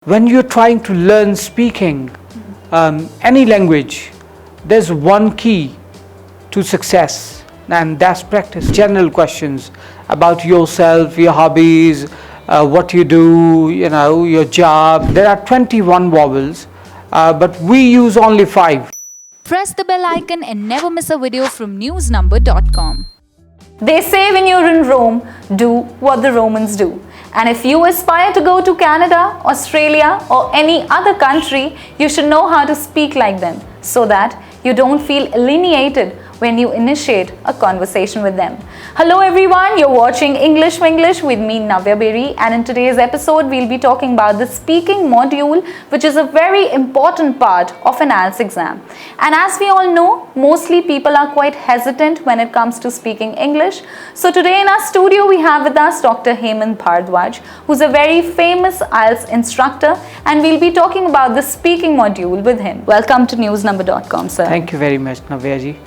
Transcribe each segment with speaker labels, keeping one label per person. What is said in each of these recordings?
Speaker 1: When you're trying to learn speaking any language, there's one key to success, and that's practice. General questions about yourself, your hobbies, what you do, your job. There are 21 vowels, but we use only 5.
Speaker 2: Press the bell icon and never miss a video from newsnumber.com.
Speaker 3: They say when you're in Rome, do what the Romans do. And if you aspire to go to Canada, Australia or any other country, you should know how to speak like them so that you don't feel alienated when you initiate a conversation with them. Hello everyone, you're watching English Vinglish with me Navya Berry, and in today's episode we'll be talking about the speaking module, which is a very important part of an IELTS exam. And as we all know, mostly people are quite hesitant when it comes to speaking English. So today in our studio we have with us Dr. Hemant Bharadwaj, who's a very famous IELTS instructor, and we'll be talking about the speaking module with him. Welcome to newsnumber.com, sir.
Speaker 1: Thank you very much, Navya ji.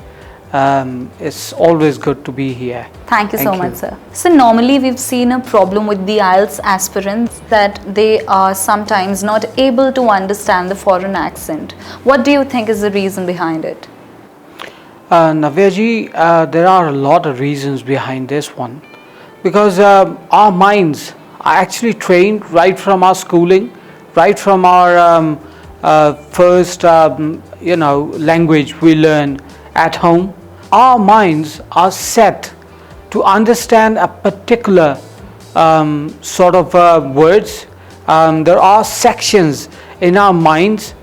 Speaker 1: It's always good to be here.
Speaker 3: Thank you so much, sir. So normally we've seen a problem with the IELTS aspirants that they are sometimes not able to understand the foreign accent. What do you think is the reason behind it?
Speaker 1: Navya ji, there are a lot of reasons behind this one, because our minds are actually trained right from our schooling, right from our first language we learn at home. Our minds are set to understand a particular sort of words. There are sections in our minds.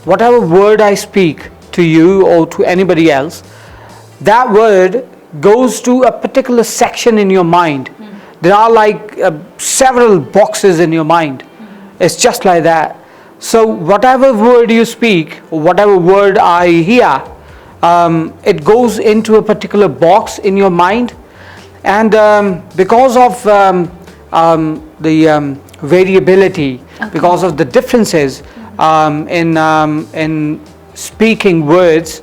Speaker 1: Whatever word I speak to you or to anybody else, that word goes to a particular section in your mind. There are like several boxes in your mind. It's just like that. So whatever word you speak, or whatever word I hear, it goes into a particular box in your mind, and because of the variability, because of the differences in speaking words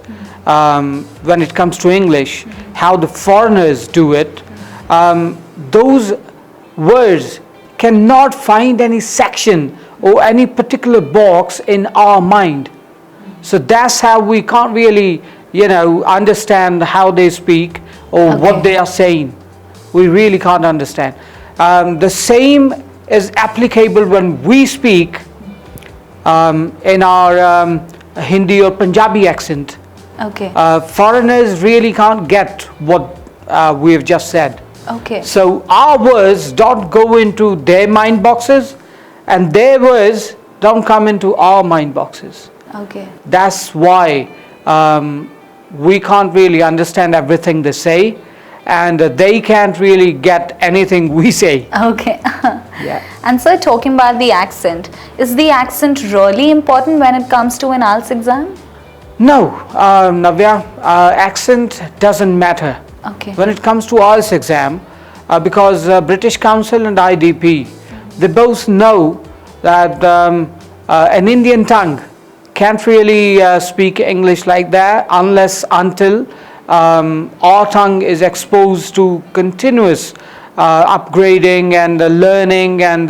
Speaker 1: when it comes to English, how the foreigners do it, those words cannot find any section or any particular box in our mind. So that's how we can't really understand how they speak or what they are saying. We really can't understand. The same is applicable when we speak in our Hindi or Punjabi accent. Foreigners really can't get what we have just said. So our words don't go into their mind boxes, and their words don't come into our mind boxes. That's why we can't really understand everything they say, and they can't really get anything we say.
Speaker 3: Yeah. And so talking about the accent, is the accent really important when it comes to an IELTS exam?
Speaker 1: No, Navya, accent doesn't matter when it comes to IELTS exam, because British Council and IDP, they both know that an Indian tongue can't really speak English like that until our tongue is exposed to continuous upgrading and learning and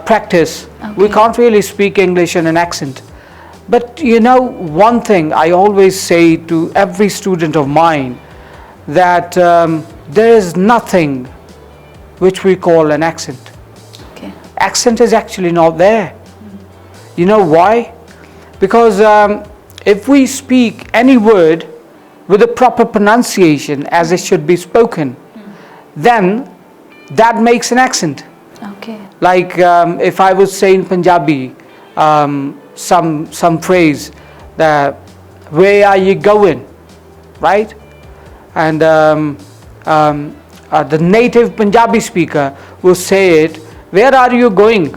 Speaker 1: practice. We can't really speak English in an accent. But one thing I always say to every student of mine, that there is nothing which we call an accent. Accent is actually not there. You know why? Because if we speak any word with a proper pronunciation as it should be spoken, then that makes an accent. Like if I was saying Punjabi, some phrase that where are you going, right? And the native Punjabi speaker will say it, where are you going,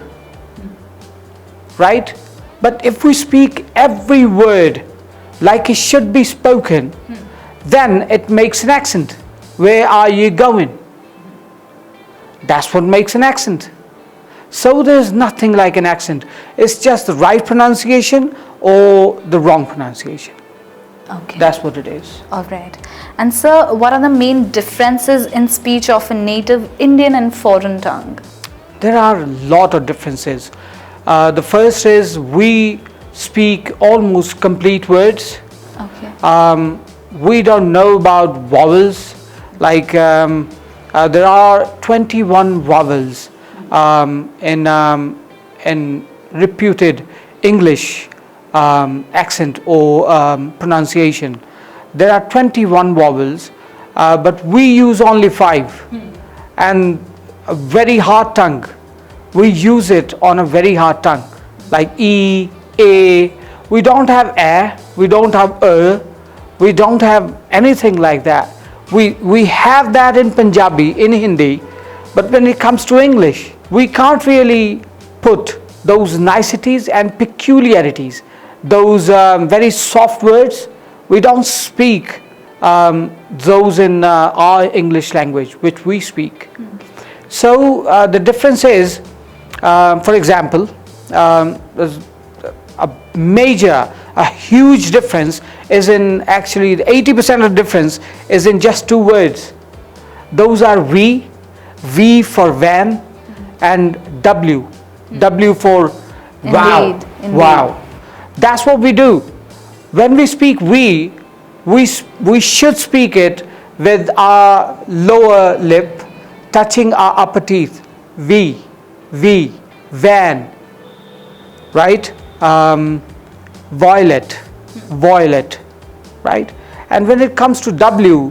Speaker 1: right? But if we speak every word like it should be spoken, then it makes an accent. Where are you going? That's what makes an accent. So there's nothing like an accent. It's just the right pronunciation or the wrong pronunciation. That's what it is.
Speaker 3: Alright. And sir, what are the main differences in speech of a native Indian and foreign tongue?
Speaker 1: There are a lot of differences. The first is we speak almost complete words.
Speaker 3: Okay.
Speaker 1: We don't know about vowels. Like there are 21 vowels in reputed English accent or pronunciation. There are 21 vowels, but we use only 5. And a very hard tongue, we use it on a very hard tongue, like E, A. We don't have A, we don't have we don't have anything like that. We have that in Punjabi, in Hindi, but when it comes to English, we can't really put those niceties and peculiarities, those very soft words. We don't speak those in our English language, which we speak. So the difference is, for example, there's a huge difference is in actually 80% of the difference is in just 2 words. Those are V for van, and W for wow.
Speaker 3: Indeed.
Speaker 1: Wow. That's what we do. When we speak we should speak it with our lower lip touching our upper teeth. V, van, right? Violet, right? And when it comes to W,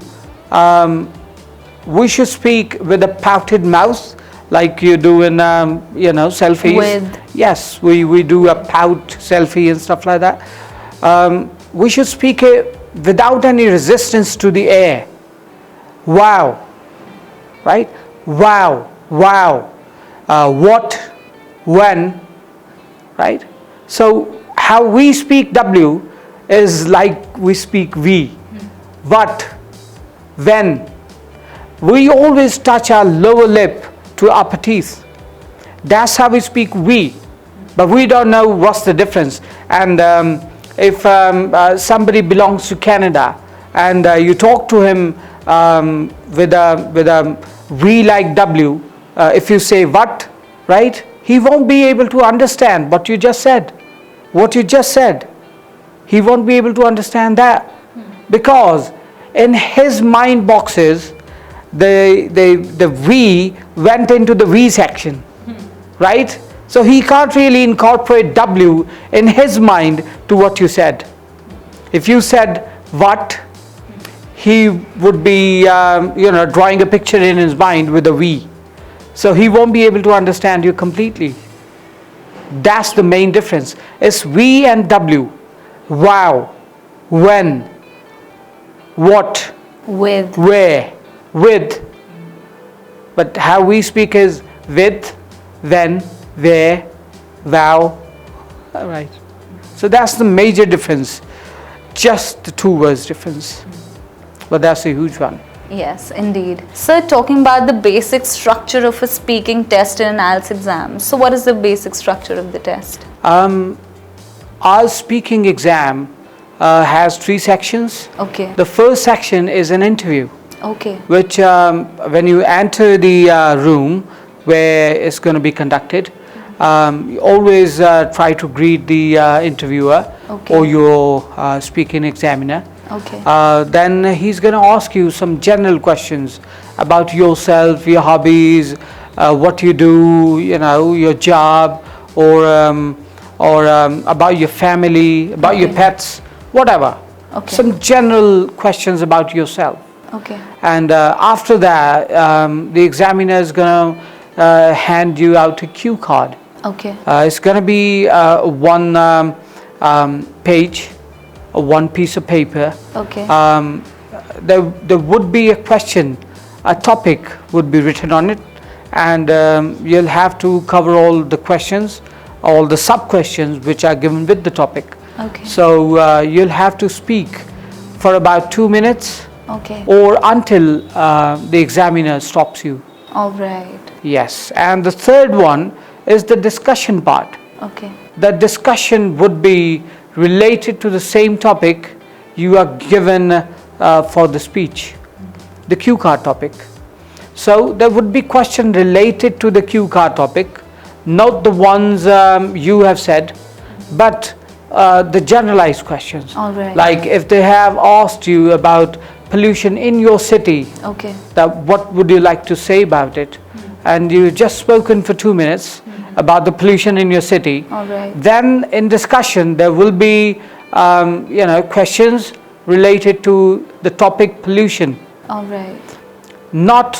Speaker 1: we should speak with a pouted mouth, like you do in selfies.
Speaker 3: With.
Speaker 1: Yes, we do a pout selfie and stuff like that. We should speak it without any resistance to the air. Wow, right? Wow. What, when, right? So how we speak W is like we speak V. What, when. We always touch our lower lip to upper teeth. That's how we speak we. But we don't know what's the difference. And if somebody belongs to Canada and you talk to him with a V like W, if you say what, right? He won't be able to understand what you just said. He won't be able to understand that. Because in his mind boxes, the V went into the V section, right? So he can't really incorporate W in his mind to what you said. If you said what, he would be drawing a picture in his mind with a V. So he won't be able to understand you completely. That's the main difference. It's V and W. Wow, when, what,
Speaker 3: With.
Speaker 1: where, with. But how we speak is with, when, where, wow. All right. So that's the major difference. Just the 2 words difference. But that's a huge one.
Speaker 3: Yes, indeed. Sir, talking about the basic structure of a speaking test in an IELTS exam. So what is the basic structure of the test?
Speaker 1: Our speaking exam has 3 sections.
Speaker 3: Okay.
Speaker 1: The first section is an interview,
Speaker 3: Okay.
Speaker 1: which when you enter the room where it's going to be conducted, you always try to greet the interviewer
Speaker 3: Okay.
Speaker 1: or your speaking examiner.
Speaker 3: Okay.
Speaker 1: Then he's going to ask you some general questions about yourself, your hobbies, what you do, your job, or about your family, about your
Speaker 3: Okay.
Speaker 1: pets, whatever.
Speaker 3: Okay.
Speaker 1: Some general questions about yourself.
Speaker 3: Okay.
Speaker 1: And after that, the examiner is going to hand you out a cue card.
Speaker 3: Okay.
Speaker 1: It's going to be one page, one piece of paper.
Speaker 3: Okay.
Speaker 1: There would be a question, a topic would be written on it, and you'll have to cover all the questions, all the sub-questions which are given with the topic.
Speaker 3: Okay.
Speaker 1: So you'll have to speak for about 2 minutes
Speaker 3: Okay.
Speaker 1: or until the examiner stops you.
Speaker 3: All right.
Speaker 1: Yes. And the third one is the discussion part.
Speaker 3: Okay.
Speaker 1: The discussion would be related to the same topic you are given for the speech, the cue card topic. So there would be questions related to the cue card topic, not the ones you have said, but the generalized questions.
Speaker 3: All right.
Speaker 1: Like if they have asked you about pollution in your city,
Speaker 3: Okay.
Speaker 1: that what would you like to say about it? And you just spoken for 2 minutes about the pollution in your city.
Speaker 3: All right.
Speaker 1: Then in discussion there will be questions related to the topic pollution,
Speaker 3: All right.
Speaker 1: not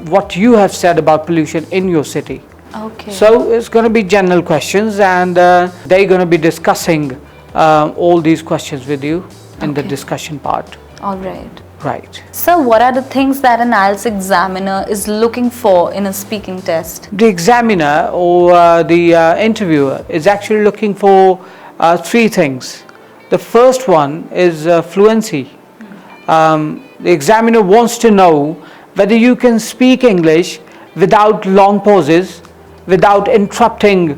Speaker 1: what you have said about pollution in your city.
Speaker 3: Okay.
Speaker 1: So it's going to be general questions, and they're going to be discussing all these questions with you in the
Speaker 3: Okay.
Speaker 1: discussion part.
Speaker 3: All right.
Speaker 1: Right.
Speaker 3: So, what are the things that an IELTS examiner is looking for in a speaking test?
Speaker 1: The examiner or the interviewer is actually looking for 3 things. The first one is fluency. The examiner wants to know whether you can speak English without long pauses, without interrupting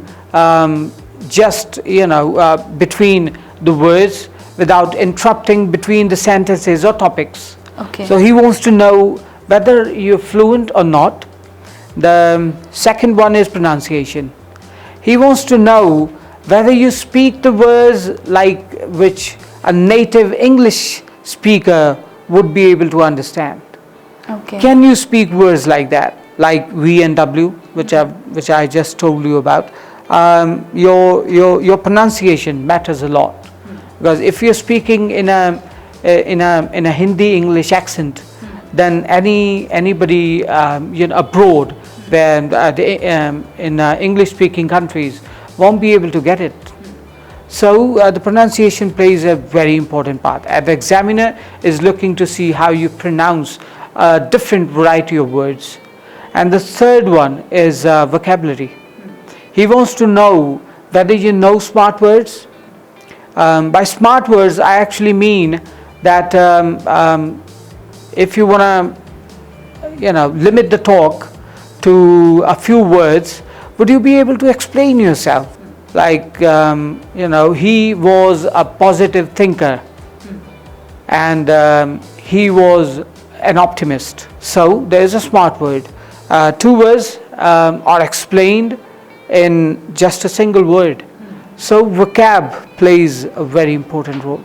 Speaker 1: between the words, without interrupting between the sentences or topics.
Speaker 3: Okay.
Speaker 1: So he wants to know whether you're fluent or not. The second one is pronunciation. He wants to know whether you speak the words like which a native English speaker would be able to understand.
Speaker 3: Okay.
Speaker 1: Can you speak words like that, like V and W, which I just told you about? Your pronunciation matters a lot, because if you're speaking in a Hindi English accent, then anybody abroad, where in English speaking countries, won't be able to get it. So the pronunciation plays a very important part. And the examiner is looking to see how you pronounce a different variety of words. And the third one is vocabulary. He wants to know whether you know smart words. By smart words, I actually mean that if you want to limit the talk to a few words, would you be able to explain yourself? Like, he was a positive thinker, and he was an optimist. So there is a smart word. 2 words are explained in just a single word. So vocab plays a very important role.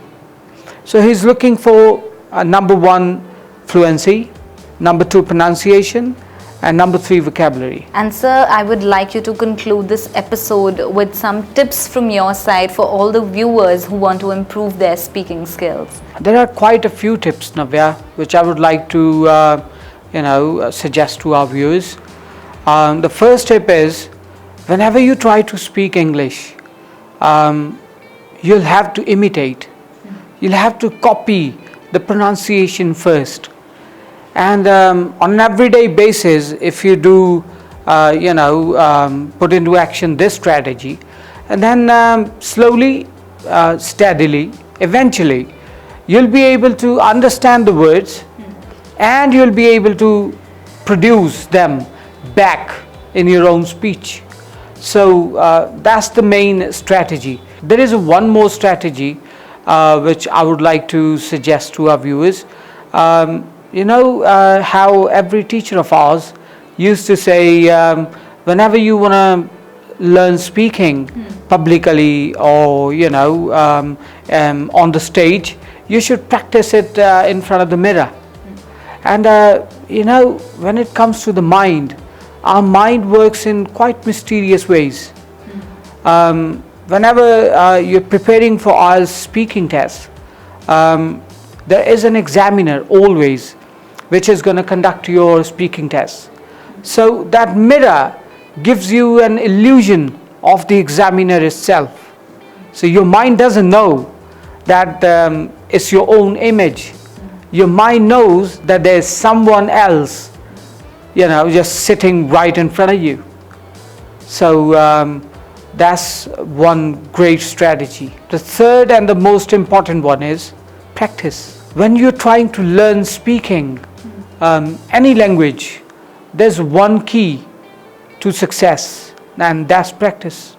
Speaker 1: So he's looking for number 1, fluency, number 2, pronunciation, and number 3, vocabulary.
Speaker 3: And sir, I would like you to conclude this episode with some tips from your side for all the viewers who want to improve their speaking skills.
Speaker 1: There are quite a few tips, Navya, which I would like to suggest to our viewers. The first tip is, whenever you try to speak English, you'll have to imitate. You'll have to copy the pronunciation first. And on an everyday basis, if you do, put into action this strategy, and then slowly, steadily, eventually, you'll be able to understand the words, and you'll be able to produce them back in your own speech. So that's the main strategy. There is one more strategy which I would like to suggest to our viewers. How every teacher of ours used to say, whenever you want to learn speaking publicly or on the stage, you should practice it in front of the mirror. And when it comes to the mind, our mind works in quite mysterious ways. Whenever you're preparing for IELTS speaking tests, there is an examiner always which is going to conduct your speaking test. So that mirror gives you an illusion of the examiner itself. So your mind doesn't know that it's your own image. Your mind knows that there's someone else, just sitting right in front of you. So that's one great strategy. The third and the most important one is practice. When you're trying to learn speaking any language, there's one key to success, and that's practice.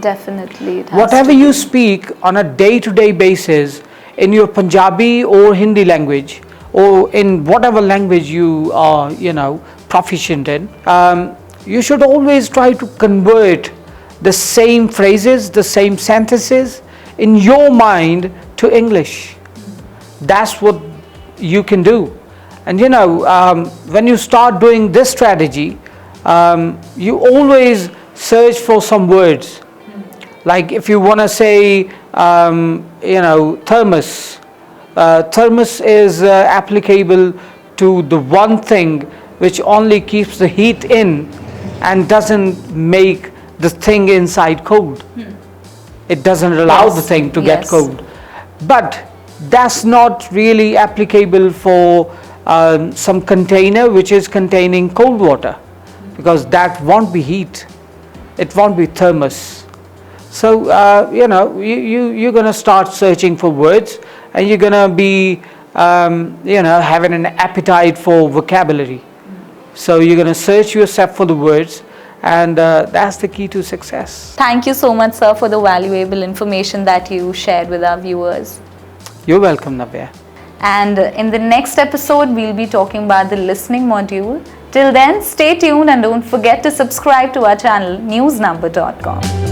Speaker 3: Definitely.
Speaker 1: Whatever you speak on a day-to-day basis in your Punjabi or Hindi language or in whatever language you are, proficient in, you should always try to convert the same phrases, the same sentences in your mind to English. That's what you can do. And when you start doing this strategy, you always search for some words. Like if you want to say, thermos. Thermos is applicable to the one thing which only keeps the heat in and doesn't make the thing inside cold. It doesn't allow the thing to get cold. But that's not really applicable for some container which is containing cold water, because that won't be heat. It won't be thermos. So you're going to start searching for words, and you're going to be having an appetite for vocabulary. So you're going to search yourself for the words, and that's the key to success.
Speaker 3: Thank you so much, sir, for the valuable information that you shared with our viewers.
Speaker 1: You're welcome, Navya.
Speaker 3: And in the next episode, we'll be talking about the listening module. Till then, stay tuned and don't forget to subscribe to our channel newsnumber.com.